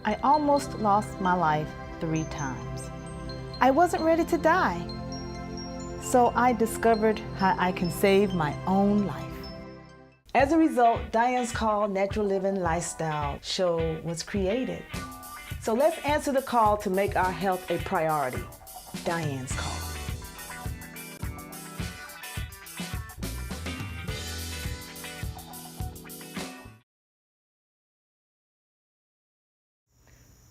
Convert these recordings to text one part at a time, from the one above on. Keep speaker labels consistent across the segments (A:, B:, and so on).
A: I almost lost my life 3 times. I wasn't ready to die. So I discovered how I can save my own life. As a result, Dianne's Call Natural Living Lifestyle show was created. So let's answer the call to make our health a priority. Dianne's Call.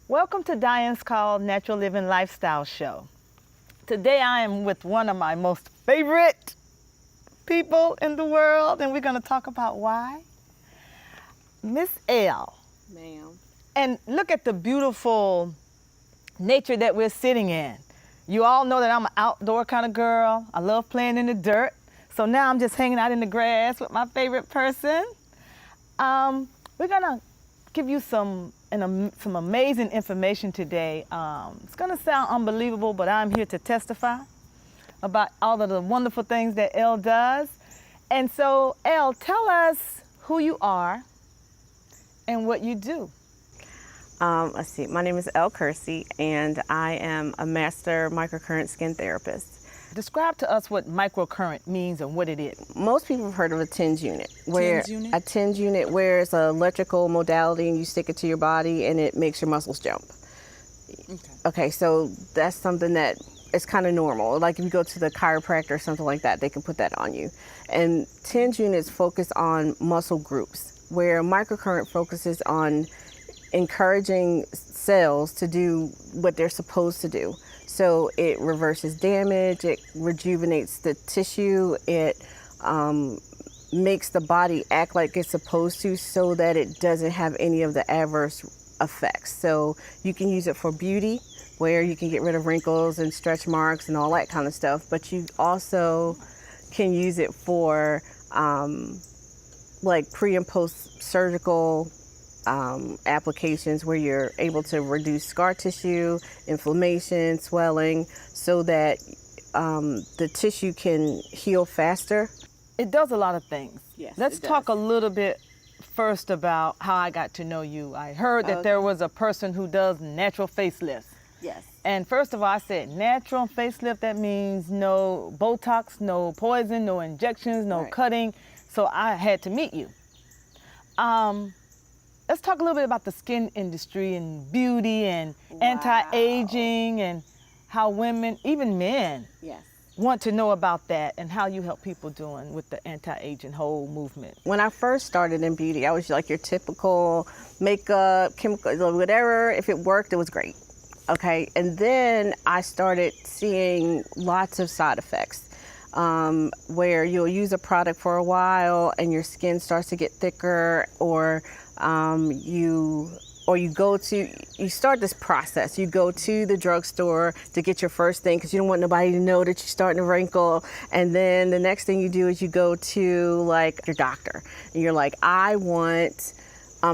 A: Welcome to Dianne's Call Natural Living Lifestyle Show. Today I am with one of my most favorite people in the world, and we're going to talk about why. Miss L.
B: Ma'am.
A: And look at the beautiful nature that we're sitting in. You all know that I'm an outdoor kind of girl. I love playing in the dirt. So now I'm just hanging out in the grass with my favorite person. We're going to give you some amazing information today. It's going to sound unbelievable, but I'm here to testify about all of the wonderful things that Elle does. And so, Elle, tell us who you are and what you do.
B: Let's see. My name is Elle Kersey, and I am a master microcurrent skin therapist.
A: Describe to us what microcurrent means and what it is.
B: Most people have heard of a TENS unit. Where
A: TENS unit?
B: A TENS unit where it's an electrical modality and you stick it to your body and it makes your muscles jump. Okay, so that's something that is kind of normal. Like if you go to the chiropractor or something like that, they can put that on you. And TENS units focus on muscle groups, where microcurrent focuses on encouraging cells to do what they're supposed to do. So it reverses damage, it rejuvenates the tissue, it makes the body act like it's supposed to so that it doesn't have any of the adverse effects. So you can use it for beauty, where you can get rid of wrinkles and stretch marks and all that kind of stuff, but you also can use it for like pre and post surgical applications where you're able to reduce scar tissue, inflammation, swelling, so that the tissue can heal faster.
A: It does a lot of things.
B: Yes,
A: Let's talk a little bit first about how I got to know you. I heard that there was a person who does natural facelifts.
B: Yes.
A: And first of all, I said natural facelift, that means no Botox, no poison, no injections, no cutting. So I had to meet you. Let's talk a little bit about the skin industry and beauty and anti-aging and how women, even men, want to know about that and how you help people doing with the anti-aging whole movement.
B: When I first started in beauty, I was like your typical makeup, chemical, whatever. If it worked, it was great. Okay, and then I started seeing lots of side effects where you'll use a product for a while and your skin starts to get thicker, or you start this process. You go to the drugstore to get your first thing because you don't want nobody to know that you're starting to wrinkle. And then the next thing you do is you go to like your doctor and you're like, I want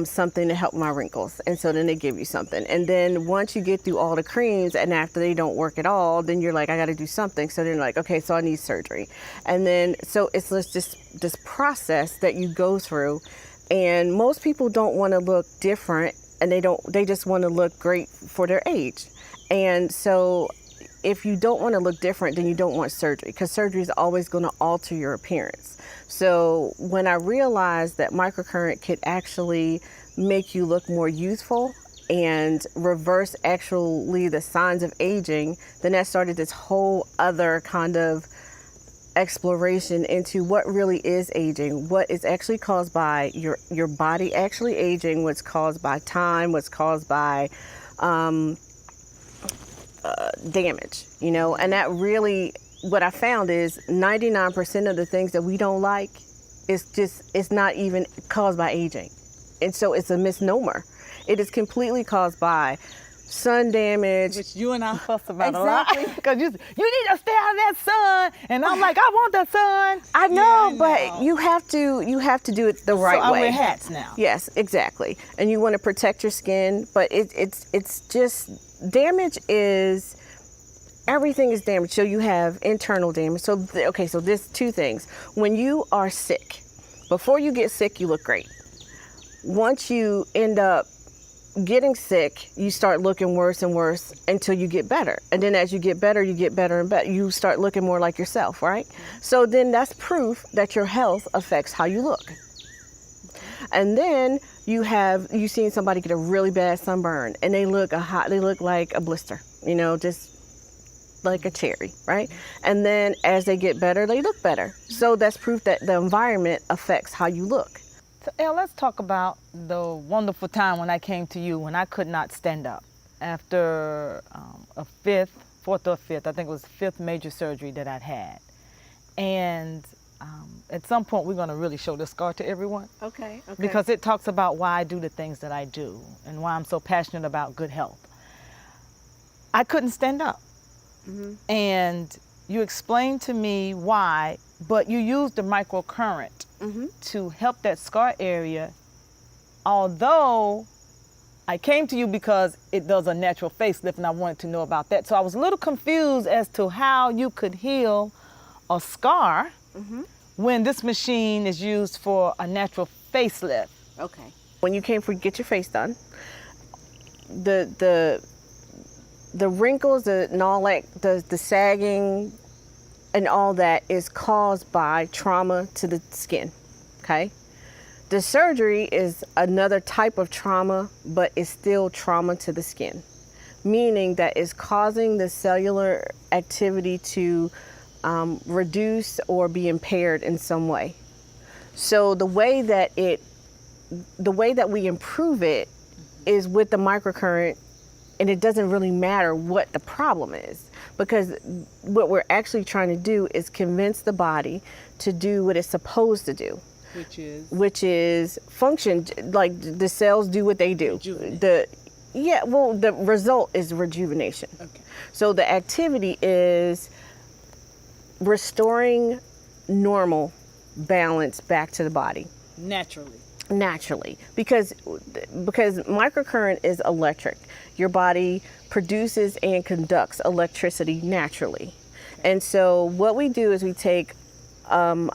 B: something to help my wrinkles. And so then they give you something. And then once you get through all the creams and after they don't work at all, then you're like, I got to do something. So then you're like, okay, so I need surgery. And then, so it's just this process that you go through. And most people don't want to look different, and they just want to look great for their age. And so if you don't want to look different, then you don't want surgery, because surgery is always going to alter your appearance. So when I realized that microcurrent could actually make you look more youthful and reverse actually the signs of aging, then that started this whole other kind of exploration into what really is aging, what is actually caused by your body actually aging, what's caused by time, what's caused by damage, you know. And that really, what I found is 99% of the things that we don't like it's not even caused by aging. And so it's a misnomer. It is completely caused by sun damage.
A: Which you and I fuss about a lot. Because you need to stay out of that sun. And I'm like, I want that sun.
B: I know, but you have to do it the right way.
A: So I wear hats now.
B: Yes, exactly. And you want to protect your skin, but it's just, damage is, everything is damaged. So you have internal damage. So there's two things. When you are sick, before you get sick, you look great. Once you end up getting sick, you start looking worse and worse until you get better. And then as you get better and better. You start looking more like yourself, right? So then that's proof that your health affects how you look. And then you've seen somebody get a really bad sunburn and they look like a blister, just like a cherry, right? And then as they get better, they look better. So that's proof that the environment affects how you look.
A: So, Elle, let's talk about the wonderful time when I came to you when I could not stand up. After fourth or fifth, I think it was fifth major surgery that I'd had. And at some point, we're going to really show this scar to everyone.
B: Okay.
A: Because it talks about why I do the things that I do and why I'm so passionate about good health. I couldn't stand up. And you explained to me why, but you used the microcurrent to help that scar area, although I came to you because it does a natural facelift and I wanted to know about that. So I was a little confused as to how you could heal a scar when this machine is used for a natural facelift.
B: Okay. When you came to get your face done, the wrinkles and all that, the sagging and all that is caused by trauma to the skin, okay? The surgery is another type of trauma, but it's still trauma to the skin, meaning that it's causing the cellular activity to reduce or be impaired in some way. So the way that we improve it is with the microcurrent, and it doesn't really matter what the problem is, because what we're actually trying to do is convince the body to do what it's supposed to do. Which is function, like the cells do what they do. The result is rejuvenation. Okay. So the activity is restoring normal balance back to the body. Naturally, because microcurrent is electric. Your body produces and conducts electricity naturally. Okay. And so what we do is we take 1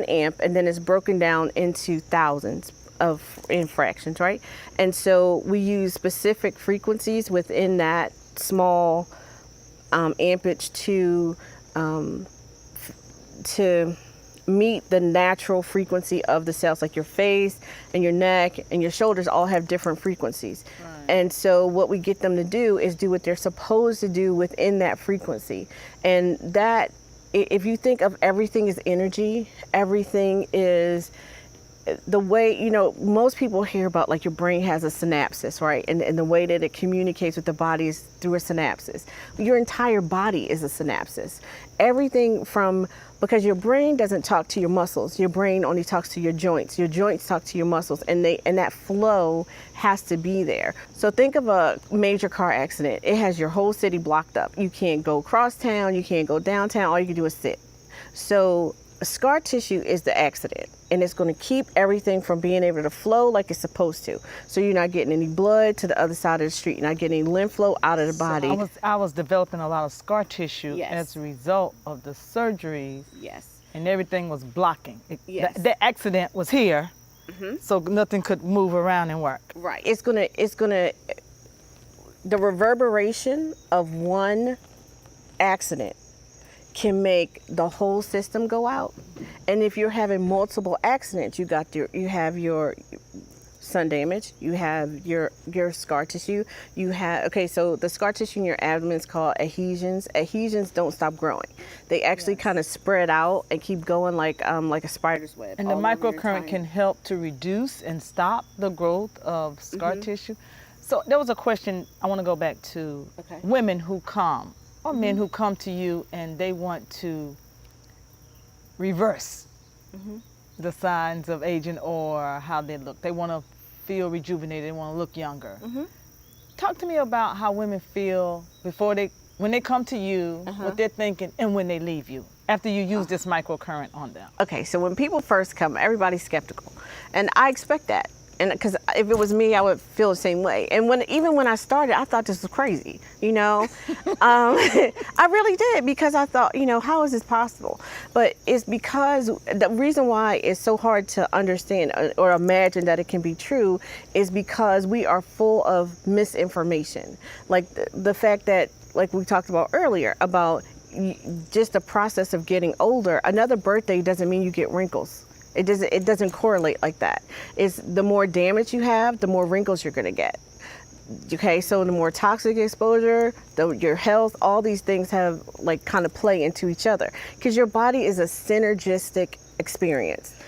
B: amp, and then it's broken down into thousands of fractions, right? And so we use specific frequencies within that small ampage to meet the natural frequency of the cells. Like your face and your neck and your shoulders all have different frequencies. Right. And so what we get them to do is do what they're supposed to do within that frequency. And that, if you think of everything as energy, everything is the way, most people hear about, like, your brain has a synapses, right? And the way that it communicates with the body is through a synapses. Your entire body is a synapses. Everything because your brain doesn't talk to your muscles. Your brain only talks to your joints. Your joints talk to your muscles, and that flow has to be there. So think of a major car accident. It has your whole city blocked up. You can't go across town. You can't go downtown. All you can do is sit. So scar tissue is the accident, and it's going to keep everything from being able to flow like it's supposed to. So you're not getting any blood to the other side of the street. You're not getting any lymph flow out of the body.
A: So I was developing a lot of scar tissue
B: Yes.
A: as a result of the surgeries.
B: Yes.
A: And everything was blocking.
B: Yes.
A: The accident was here, so nothing could move around and work.
B: Right. The reverberation of one accident can make the whole system go out. And if you're having multiple accidents, you have your sun damage, you have your scar tissue, so the scar tissue in your abdomen is called adhesions. Adhesions don't stop growing. They actually kind of spread out and keep going like a spider's web.
A: And the microcurrent can help to reduce and stop the growth of scar tissue. So there was a question I want to go back to.
B: Okay.
A: Women who come, or men who come to you and they want to reverse the signs of aging or how they look. They want to feel rejuvenated, they want to look younger. Talk to me about how women feel when they come to you, what they're thinking, and when they leave you, after you use this microcurrent on them.
B: Okay, so when people first come, everybody's skeptical. And I expect that. And because if it was me, I would feel the same way. And even when I started, I thought this was crazy, you know. I really did, because I thought, you know, how is this possible? But it's because the reason why it's so hard to understand or imagine that it can be true is because we are full of misinformation. Like the fact that, like we talked about earlier, about just the process of getting older. Another birthday doesn't mean you get wrinkles. It doesn't correlate like that. It's the more damage you have, the more wrinkles you're gonna get. Okay, so the more toxic exposure, your health, all these things have like kind of play into each other, because your body is a synergistic experience.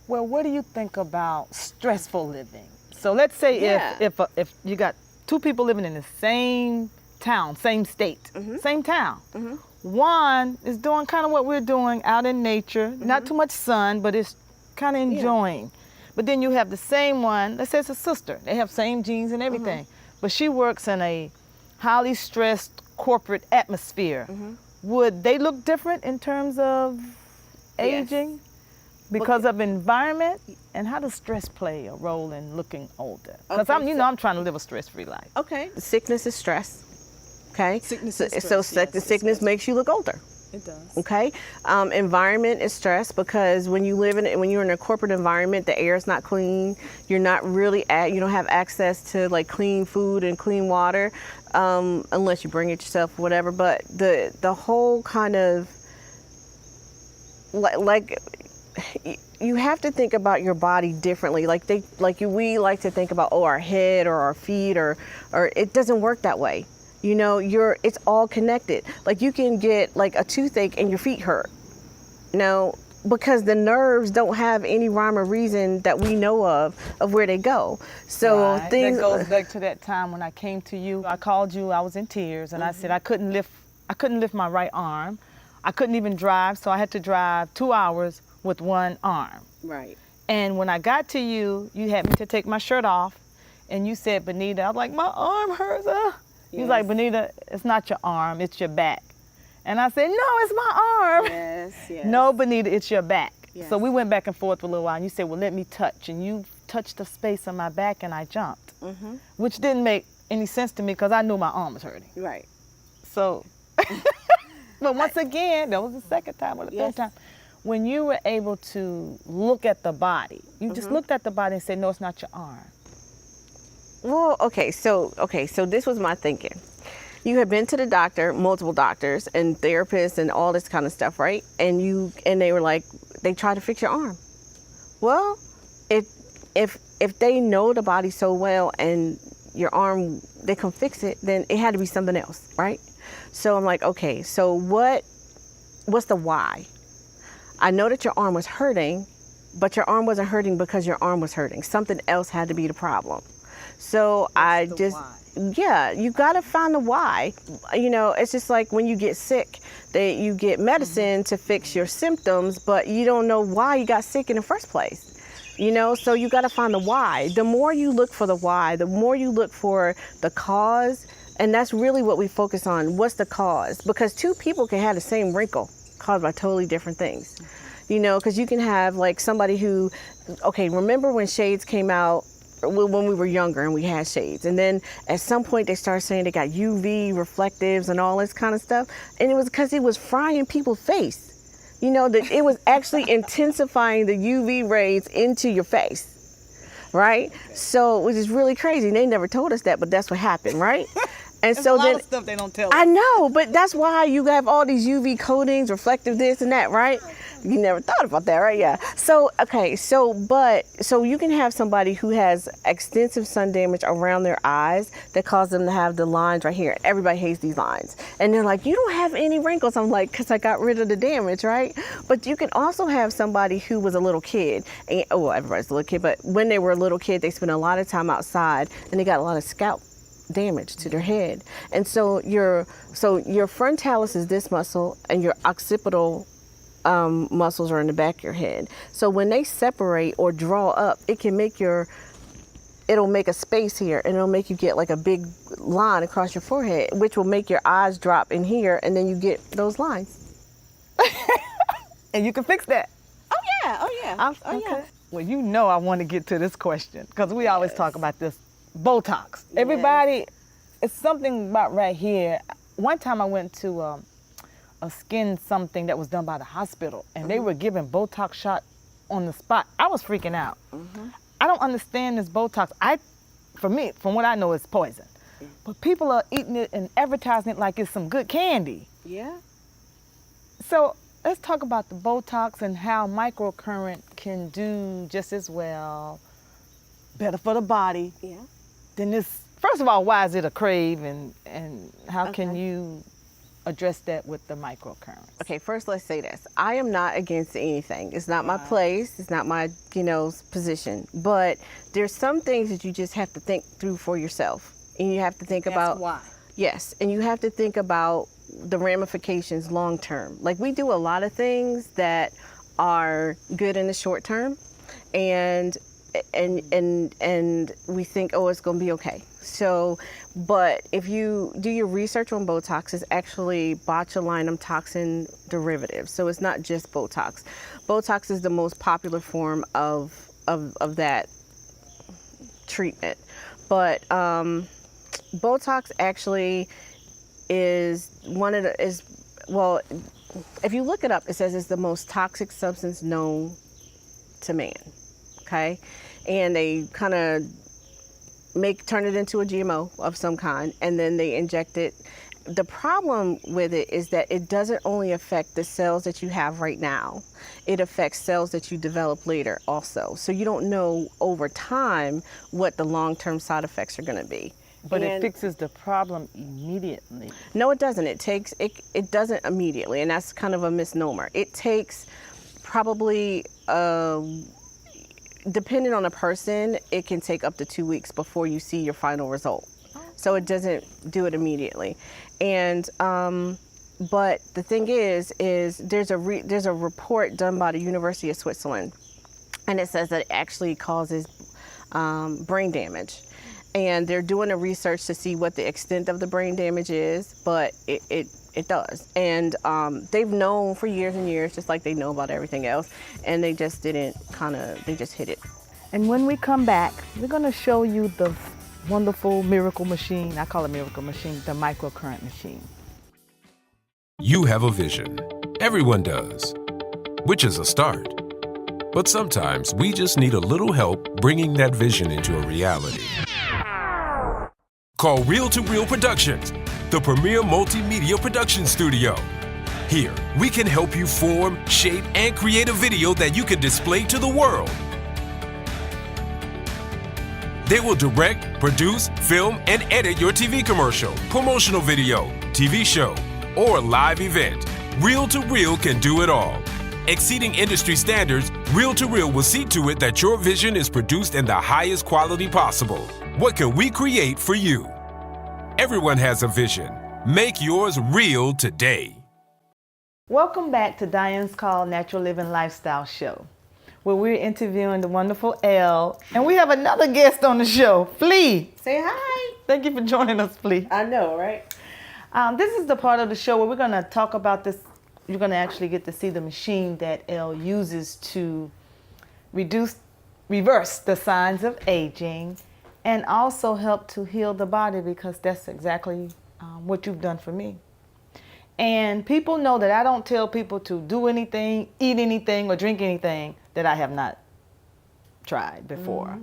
A: Well, what do you think about stressful living? So let's say if you got two people living in the same town, same state, same town. One is doing kind of what we're doing out in nature, not too much sun, but it's kind of enjoying. But then you have the same one, let's say it's a sister, they have same genes and everything, but she works in a highly stressed corporate atmosphere. Would they look different in terms of aging because of environment? And how does stress play a role in looking older? Because I'm trying to live a stress-free life.
B: Okay, sickness is stress. Okay,
A: Sickness is stress,
B: so
A: yes,
B: sickness makes you look older.
A: It does.
B: Okay, environment is stress, because when you're in a corporate environment, the air is not clean. You're not really you don't have access to like clean food and clean water, unless you bring it yourself, or whatever. But the whole kind of like you have to think about your body differently. We like to think about our head or our feet, or it doesn't work that way. You know, it's all connected. Like you can get like a toothache and your feet hurt, you know, because the nerves don't have any rhyme or reason that we know of where they go. So things. That
A: goes back to that time when I came to you. I called you. I was in tears, and I said I couldn't lift my right arm. I couldn't even drive, so I had to drive 2 hours with one arm.
B: Right.
A: And when I got to you, you had me to take my shirt off, and you said, "Benita," I was like, "My arm hurts." He was like, "Benita, it's not your arm, it's your back." And I said, "No, it's my arm."
B: Yes.
A: "No, Benita, it's your back."
B: Yes.
A: So we went back and forth for a little while, and you said, "Well, let me touch." And you touched the space on my back, and I jumped, which didn't make any sense to me because I knew my arm was hurting.
B: Right.
A: So, but once again, that was the second time or the third time, when you were able to look at the body, you just looked at the body and said, "No, it's not your arm."
B: Well, okay, so this was my thinking. You had been to the doctor, multiple doctors and therapists and all this kind of stuff, right? And they were like, they tried to fix your arm. Well, if they know the body so well and your arm, they can fix it, then it had to be something else, right? So I'm like, okay, so what's the why? I know that your arm was hurting, but your arm wasn't hurting because your arm was hurting. Something else had to be the problem. So you got to find the why. You know, it's just like when you get sick, you get medicine to fix your symptoms, but you don't know why you got sick in the first place. You know, so you got to find the why. The more you look for the why, the more you look for the cause, and that's really what we focus on. What's the cause? Because two people can have the same wrinkle caused by totally different things. You know, because you can have like somebody who, okay, remember when shades came out? When we were younger and we had shades, and then at some point they started saying they got UV reflectives and all this kind of stuff, and it was because it was frying people's face. You know, that it was actually intensifying the UV rays into your face, right? So which is really crazy. They never told us that, but that's what happened, right? And so
A: a lot
B: then
A: of stuff they don't tell us.
B: I know, but that's why you have all these UV coatings, reflective this and that, right? You never thought about that, right? Yeah. So, okay, so you can have somebody who has extensive sun damage around their eyes that cause them to have the lines right here. Everybody hates these lines. And they're like, "You don't have any wrinkles." I'm like, "Because I got rid of the damage," right? But you can also have somebody who was a little kid. And, well, everybody's a little kid, but when they were a little kid, they spent a lot of time outside and they got a lot of scalp damage to their head. And so your frontalis is this muscle, and your occipital muscles are in the back of your head. So when they separate or draw up, it'll make a space here, and it'll make you get like a big line across your forehead, which will make your eyes drop in here, and then you get those lines.
A: And you can fix that.
B: Oh yeah.
A: Okay. Well, you know I want to get to this question because we always talk about this Botox. Everybody, it's something about right here. One time I went to a skin something that was done by the hospital, and they were giving Botox shot on the spot. I was freaking out. I don't understand this Botox. For me, from what I know, it's poison. But people are eating it and advertising it like it's some good candy.
B: Yeah.
A: So let's talk about the Botox and how microcurrent can do just as well, better for the body than this. First of all, why is it a crave, and how can you address that with the microcurrent?
B: Okay, first let's say this. I am not against anything. It's not my place. It's not my, position. But there's some things that you just have to think through for yourself. And you have to think about
A: why.
B: Yes, and you have to think about the ramifications long term. Like, we do a lot of things that are good in the short term, and we think, oh, it's going to be okay. So, but if you do your research on Botox, it's actually botulinum toxin derivatives. So it's not just Botox. Botox is the most popular form of that treatment. But Botox actually is if you look it up, it says it's the most toxic substance known to man. Okay, and they kind of turn it into a GMO of some kind, and then they inject it. The problem with it is that it doesn't only affect the cells that you have right now, it affects cells that you develop later also. So you don't know over time what the long-term side effects are going to be.
A: But it fixes the problem immediately.
B: No, it doesn't. It doesn't immediately, and that's kind of a misnomer. It takes probably depending on the person, it can take up to 2 weeks before you see your final result. So it doesn't do it immediately. And but the thing is there's a report done by the University of Switzerland, and it says that it actually causes brain damage. And they're doing a research to see what the extent of the brain damage is, but it does. And they've known for years and years, just like they know about everything else, and they just they just hit it.
A: And when we come back, we're gonna show you the wonderful miracle machine. I call it miracle machine, the microcurrent machine.
C: You have a vision. Everyone does, which is a start. But sometimes we just need a little help bringing that vision into a reality. Call Reel to Reel Productions, the premier multimedia production studio. Here, we can help you form, shape, and create a video that you can display to the world. They will direct, produce, film, and edit your TV commercial, promotional video, TV show, or live event. Reel to Reel can do it all. Exceeding industry standards, Reel to Reel will see to it that your vision is produced in the highest quality possible. What can we create for you? Everyone has a vision. Make yours real today.
A: Welcome back to Dianne's Call Natural Living Lifestyle Show, where we're interviewing the wonderful Elle, and we have another guest on the show, Flea.
B: Say hi.
A: Thank you for joining us, Flea.
B: I know, right?
A: This is the part of the show where we're going to talk about this. You're going to actually get to see the machine that Elle uses to reverse the signs of aging, and also help to heal the body, because that's exactly what you've done for me. And people know that I don't tell people to do anything, eat anything, or drink anything that I have not tried before.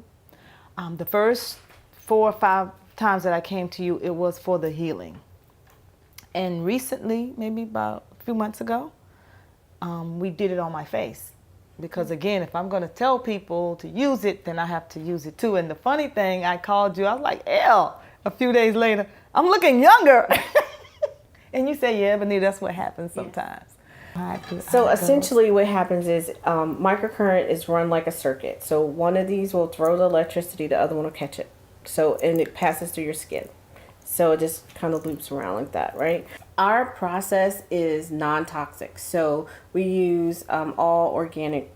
A: The first 4 or 5 times that I came to you, it was for the healing. And recently, maybe about a few months ago, we did it on my face. Because again, if I'm going to tell people to use it, then I have to use it too. And the funny thing, I called you, I was like, Elle, a few days later, I'm looking younger. And you say, yeah, Benita, that's what happens sometimes.
B: So essentially what happens is microcurrent is run like a circuit. So one of these will throw the electricity, the other one will catch it. So, and it passes through your skin. So it just kind of loops around like that, right? Our process is non-toxic. So we use all organic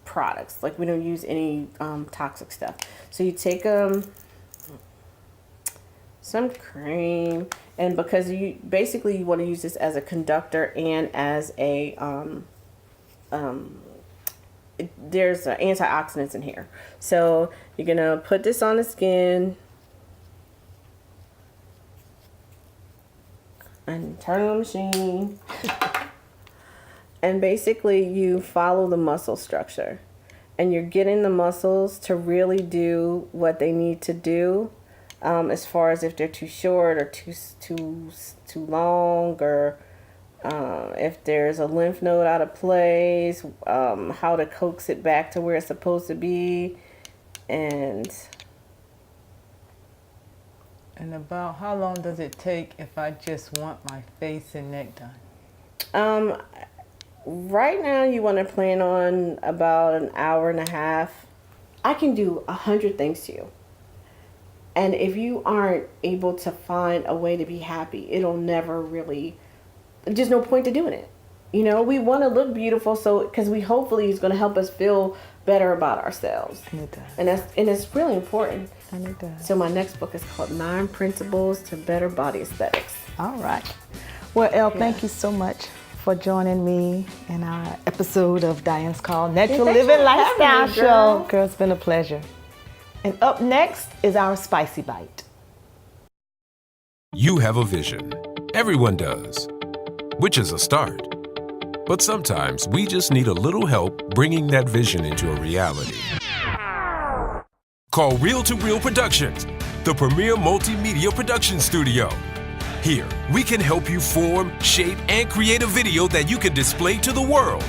B: products. Like, we don't use any toxic stuff. So you take some cream, and because you want to use this as a conductor and as a there's antioxidants in here. So you're gonna put this on the skin and turn on the machine. And basically you follow the muscle structure, and you're getting the muscles to really do what they need to do, as far as if they're too short or too long, or if there's a lymph node out of place, how to coax it back to where it's supposed to be. And
A: about how long does it take if I just want my face and neck done?
B: Right now you want to plan on about an hour and a half. I can do 100 things to you. And if you aren't able to find a way to be happy, it'll never really, there's no point to doing it. You know, we want to look beautiful, so because we hopefully it's going to help us feel better about ourselves.
A: And it does.
B: And it's really important.
A: And it does.
B: So my next book is called 9 Principles to Better Body Aesthetics.
A: All right. Well, Elle, thank you so much for joining me in our episode of Dianne's Call Natural
B: thanks
A: Living
B: for having
A: Lifestyle
B: me,
A: Show.
B: girl.
A: Girl, it's been a pleasure. And up next is our Spicy Bite.
C: You have a vision. Everyone does, which is a start. But sometimes we just need a little help bringing that vision into a reality. Call Reel to Reel Productions, the premier multimedia production studio. Here, we can help you form, shape, and create a video that you can display to the world.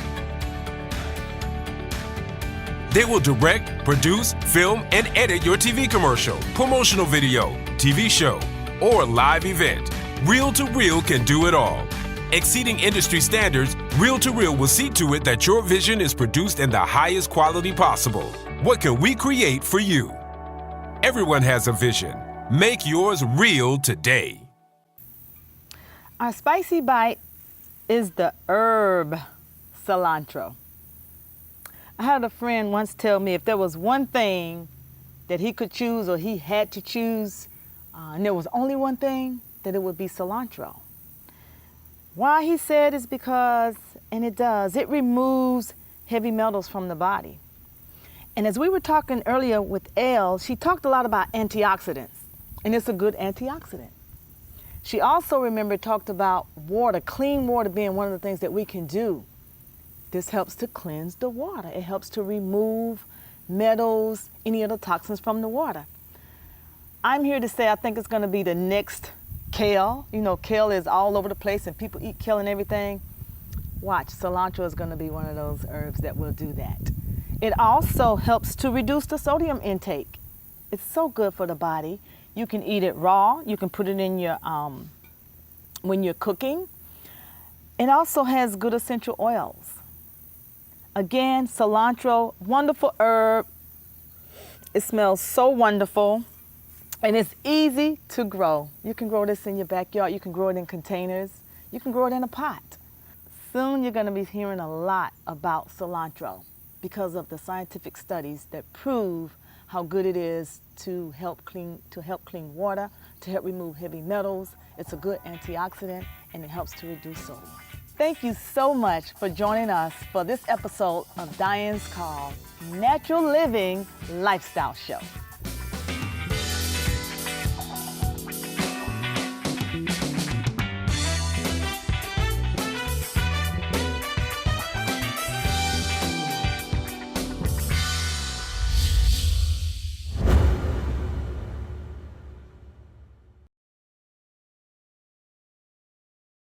C: They will direct, produce, film, and edit your TV commercial, promotional video, TV show, or live event. Reel to Reel can do it all. Exceeding industry standards, Reel to Reel will see to it that your vision is produced in the highest quality possible. What can we create for you? Everyone has a vision. Make yours real today.
A: Our Spicy Bite is the herb cilantro. I had a friend once tell me if there was one thing that he could choose, or he had to choose, and there was only one thing, that it would be cilantro. Why, he said, is because, and it does, it removes heavy metals from the body. And as we were talking earlier with Elle, she talked a lot about antioxidants, and it's a good antioxidant. She also, remember, talked about water, clean water being one of the things that we can do. This helps to cleanse the water. It helps to remove metals, any other toxins from the water. I'm here to say I think it's going to be the next kale. You know, kale is all over the place and people eat kale and everything. Watch, cilantro is going to be one of those herbs that will do that. It also helps to reduce the sodium intake. It's so good for the body. You can eat it raw. You can put it in your, when you're cooking. It also has good essential oils. Again, cilantro, wonderful herb. It smells so wonderful. And it's easy to grow. You can grow this in your backyard. You can grow it in containers. You can grow it in a pot. Soon you're going to be hearing a lot about cilantro because of the scientific studies that prove how good it is to help clean water, to help remove heavy metals. It's a good antioxidant, and it helps to reduce sodium. Thank you so much for joining us for this episode of Dianne's Call Natural Living Lifestyle Show.